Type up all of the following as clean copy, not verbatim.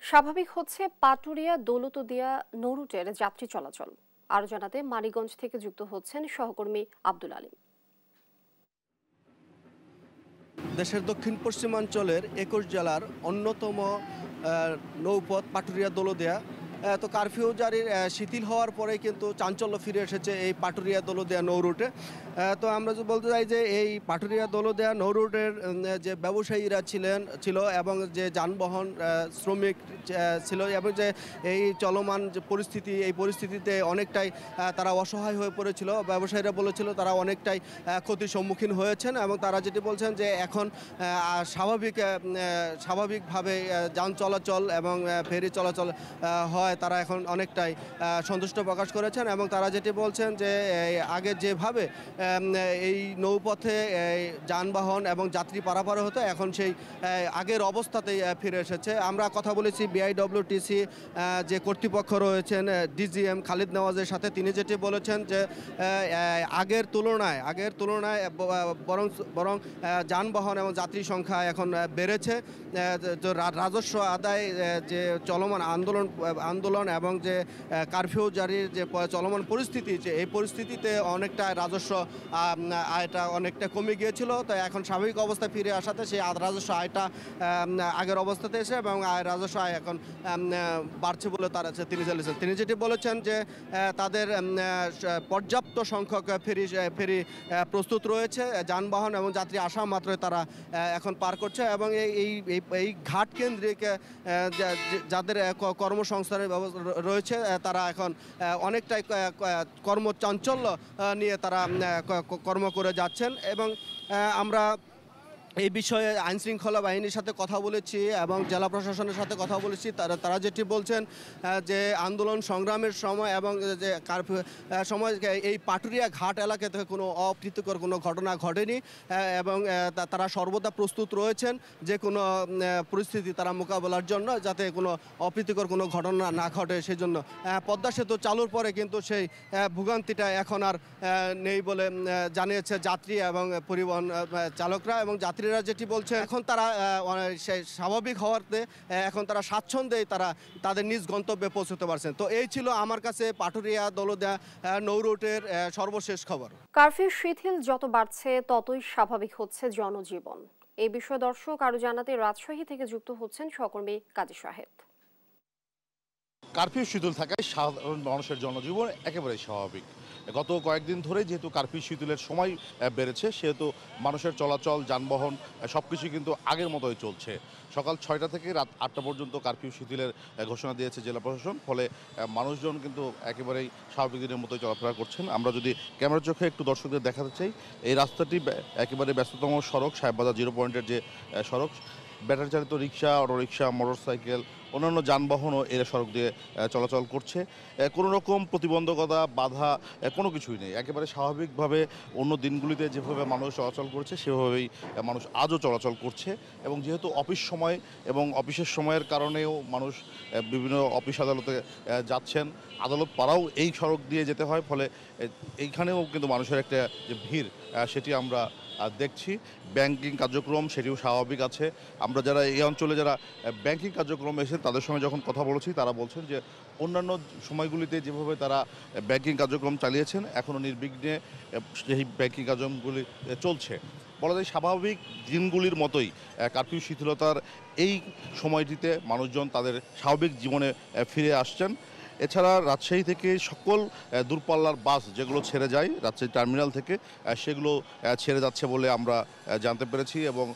স্বাভাবিক হচ্ছে পাটুরিয়া দৌলতদিয়া নৌরুটের যাত্রী চলাচল। আরো জানাতে মানিকগঞ্জ থেকে যুক্ত হচ্ছেন সহকর্মী আব্দুল আলিম। দেশের দক্ষিণ পশ্চিমাঞ্চলের ২১ জেলার অন্যতম নৌপথ পাটুরিয়া দৌলতদিয়া। তো কারফিউ জারির শিথিল হওয়ার পরে কিন্তু চাঞ্চল্য ফিরে এসেছে এই পাটুরিয়া দৌলতদিয়া নৌরুটে। তো আমরা যদি বলতে চাই যে এই পাটুরিয়া দৌলতদিয়া নৌরুটের যে ব্যবসায়ীরা ছিল এবং যে যানবাহন শ্রমিক ছিল এবং যে এই চলমান যে পরিস্থিতি, এই পরিস্থিতিতে অনেকটাই তারা অসহায় হয়ে পড়েছিল। ব্যবসায়ীরা বলেছিল তারা অনেকটাই ক্ষতির সম্মুখীন হয়েছেন এবং তারা যেটি বলছেন যে এখন স্বাভাবিকভাবে যান চলাচল এবং ফেরি চলাচল হয়, তারা এখন অনেকটাই সন্তুষ্ট প্রকাশ করেছেন এবং তারা যেটি বলছেন যে আগে যেভাবে এই নৌপথে যানবাহন এবং যাত্রী পারাপার হতো এখন সেই আগের অবস্থাতেই ফিরে এসেছে। আমরা কথা বলেছি বিআইডব্লিউটিসি যে কর্তৃপক্ষ রয়েছেন ডিজিএম খালিদ নওয়াজের সাথে। তিনি যেটি বলেছেন যে আগের তুলনায় বরং যানবাহন এবং যাত্রী সংখ্যা এখন বেড়েছে। রাজস্ব আদায় যে চলমান আন্দোলন এবং যে কারফিউ জারির যে চলমান পরিস্থিতি, যে এই পরিস্থিতিতে অনেকটা রাজস্ব আয়টা অনেকটা কমে গিয়েছিল। তো এখন স্বাভাবিক অবস্থায় ফিরে আসাতে সেই রাজস্ব আয়টা আগের অবস্থাতে এসে এবং রাজস্ব আয় এখন বাড়ছে বলে তিনি যেটি বলেছেন যে তাদের পর্যাপ্ত সংখ্যক ফেরি প্রস্তুত রয়েছে, যানবাহন এবং যাত্রী আসা মাত্রই তারা এখন পার করছে এবং এই ঘাট কেন্দ্রিক যাদের কর্মসংস্থানের ব্যবস্থা রয়েছে তারা এখন অনেকটাই কর্মচাঞ্চল্য নিয়ে তারা কর্ম করে যাচ্ছেন। এবং আমরা এই বিষয়ে আইনশৃঙ্খলা বাহিনীর সাথে কথা বলেছি এবং জেলা প্রশাসনের সাথে কথা বলেছি। তারা যেটি বলছেন যে আন্দোলন সংগ্রামের সময় এবং যে কারফিউ সময় এই পাটুরিয়া ঘাট এলাকা থেকে কোনো অপ্রীতিকর কোনো ঘটনা ঘটেনি এবং তারা সর্বদা প্রস্তুত রয়েছেন যে কোনো পরিস্থিতি তারা মোকাবেলার জন্য, যাতে কোনো অপ্রীতিকর কোনো ঘটনা না ঘটে। সেই জন্য পদ্মা সেতু চালুর পরে কিন্তু সেই ভোগান্তিটা এখন আর নেই বলে জানিয়েছে যাত্রী এবং পরিবহন চালকরা। এবং যেটি বলছে এখন তারা স্বাভাবিক হওয়াতে এখন তারা স্বাচ্ছন্দ্যেই তাদের নিজ গন্তব্যে পৌঁছতে পারছেন। তো এই ছিল আমার কাছে পাটুরিয়া দৌলতদিয়া নৌরুটের সর্বশেষ খবর। কারফিউ শিথিল যত বাড়ছে ততই স্বাভাবিক হচ্ছে জনজীবন। এই বিষয়ে দর্শক আরো জানাতে রাজশাহী থেকে যুক্ত হচ্ছেন সহকর্মী কাজী শাহেদ। কারফিউ শিথিল থাকায় সাধারণ মানুষের জনজীবন একেবারেই স্বাভাবিক। গত কয়েকদিন ধরে যেহেতু কারফিউ শিথিলের সময় বেড়েছে, সেহেতু মানুষের চলাচল, যানবাহন সবকিছু কিন্তু আগের মতোই চলছে। সকাল ৬টা থেকে রাত ৮টা পর্যন্ত কারফিউ শিথিলের ঘোষণা দিয়েছে জেলা প্রশাসন। ফলে মানুষজন কিন্তু একেবারেই স্বাভাবিক দিনের মতোই চলাফেরা করছেন। আমরা যদি ক্যামেরার চোখে একটু দর্শকদের দেখাতে চাই, এই রাস্তাটি একেবারে ব্যস্ততম সড়ক, সাহেববাজার 0 পয়েন্টের যে সড়ক। ব্যাটারি চালিত রিক্সা, অটোরিক্সা, মোটরসাইকেল, অন্যান্য যানবাহনও এর সড়ক দিয়ে চলাচল করছে। কোনো রকম প্রতিবন্ধকতা, বাধা কোনো কিছুই নেই। একেবারে স্বাভাবিকভাবে অন্য দিনগুলিতে যেভাবে মানুষ চলাচল করছে সেভাবেই মানুষ আজও চলাচল করছে। এবং যেহেতু অফিস সময় এবং অফিসের সময়ের কারণেও মানুষ বিভিন্ন অফিস আদালতে যাচ্ছেন, আদালত পাড়াও এই সড়ক দিয়ে যেতে হয়। ফলে এইখানেও কিন্তু মানুষের একটা যে ভিড় সেটি আমরা দেখছি। ব্যাংকিং কার্যক্রম সেটিও স্বাভাবিক আছে। আমরা যারা এই অঞ্চলে যারা ব্যাংকিং কার্যক্রম এসেছেন তাদের সঙ্গে যখন কথা বলেছি, তারা বলছেন যে অন্যান্য সময়গুলিতে যেভাবে তারা ব্যাংকিং কার্যক্রম চালিয়েছেন এখনও নির্বিঘ্নে সেই ব্যাংকিং কার্যক্রমগুলি চলছে। বলা যায় স্বাভাবিক দিনগুলির মতোই কারফিউ শিথিলতার এই সময়টিতে মানুষজন তাদের স্বাভাবিক জীবনে ফিরে আসছেন। এছাড়া রাজশাহী থেকে সকল দূরপাল্লার বাস যেগুলো ছেড়ে যায় রাজশাহী টার্মিনাল থেকে, সেগুলো ছেড়ে যাচ্ছে বলে আমরা জানতে পেরেছি। এবং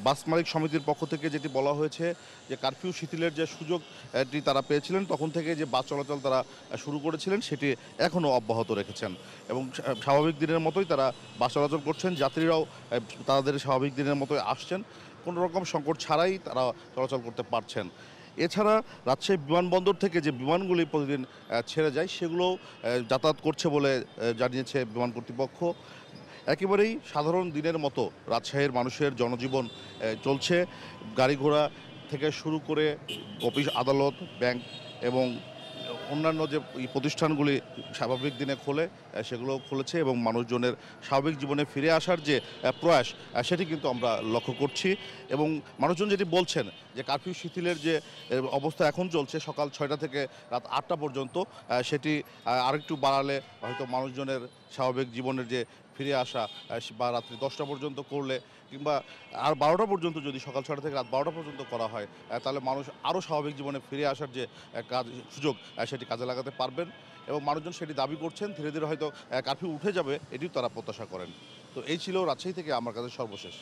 বাস মালিক সমিতির পক্ষ থেকে যেটি বলা হয়েছে যে কারফিউ শিথিলের যে সুযোগটি তারা পেয়েছিলেন তখন থেকে যে বাস চলাচল তারা শুরু করেছিলেন সেটি এখনও অব্যাহত রেখেছেন এবং স্বাভাবিক দিনের মতোই তারা বাস চলাচল করছেন। যাত্রীরাও তাদের স্বাভাবিক দিনের মতোই আসছেন, কোনো রকম সংকট ছাড়াই তারা চলাচল করতে পারছেন। এছাড়া রাজশাহী বিমানবন্দর থেকে যে বিমানগুলি প্রতিদিন ছেড়ে যায় সেগুলোও যাতায়াত করছে বলে জানিয়েছে বিমান কর্তৃপক্ষ। একেবারেই সাধারণ দিনের মতো রাজশাহীর মানুষের জনজীবন চলছে। গাড়ি ঘোড়া থেকে শুরু করে অফিস আদালত, ব্যাংক এবং অন্যান্য যে এই প্রতিষ্ঠানগুলি স্বাভাবিক দিনে খোলে সেগুলো খুলেছে এবং মানুষজনের স্বাভাবিক জীবনে ফিরে আসার যে প্রয়াস সেটি কিন্তু আমরা লক্ষ্য করছি। এবং মানুষজন যেটি বলছেন যে কারফিউ শিথিলের যে অবস্থা এখন চলছে সকাল 6টা থেকে রাত 8টা পর্যন্ত, সেটি আরেকটু বাড়ালে হয়তো মানুষজনের স্বাভাবিক জীবনের যে ফিরে আসা বা রাত্রি 10টা পর্যন্ত করলে কিংবা আর 12টা পর্যন্ত যদি সকাল 6টা থেকে রাত 12টা পর্যন্ত করা হয় তাহলে মানুষ আরও স্বাভাবিক জীবনে ফিরে আসার যে কাজ সুযোগ সেটি কাজে লাগাতে পারবেন এবং মানুষজন সেটি দাবি করছেন। ধীরে ধীরে হয়তো কারফিউ উঠে যাবে এটিও তারা প্রত্যাশা করেন। তো এই ছিল রাজশাহী থেকে আমার কাছে সর্বশেষ।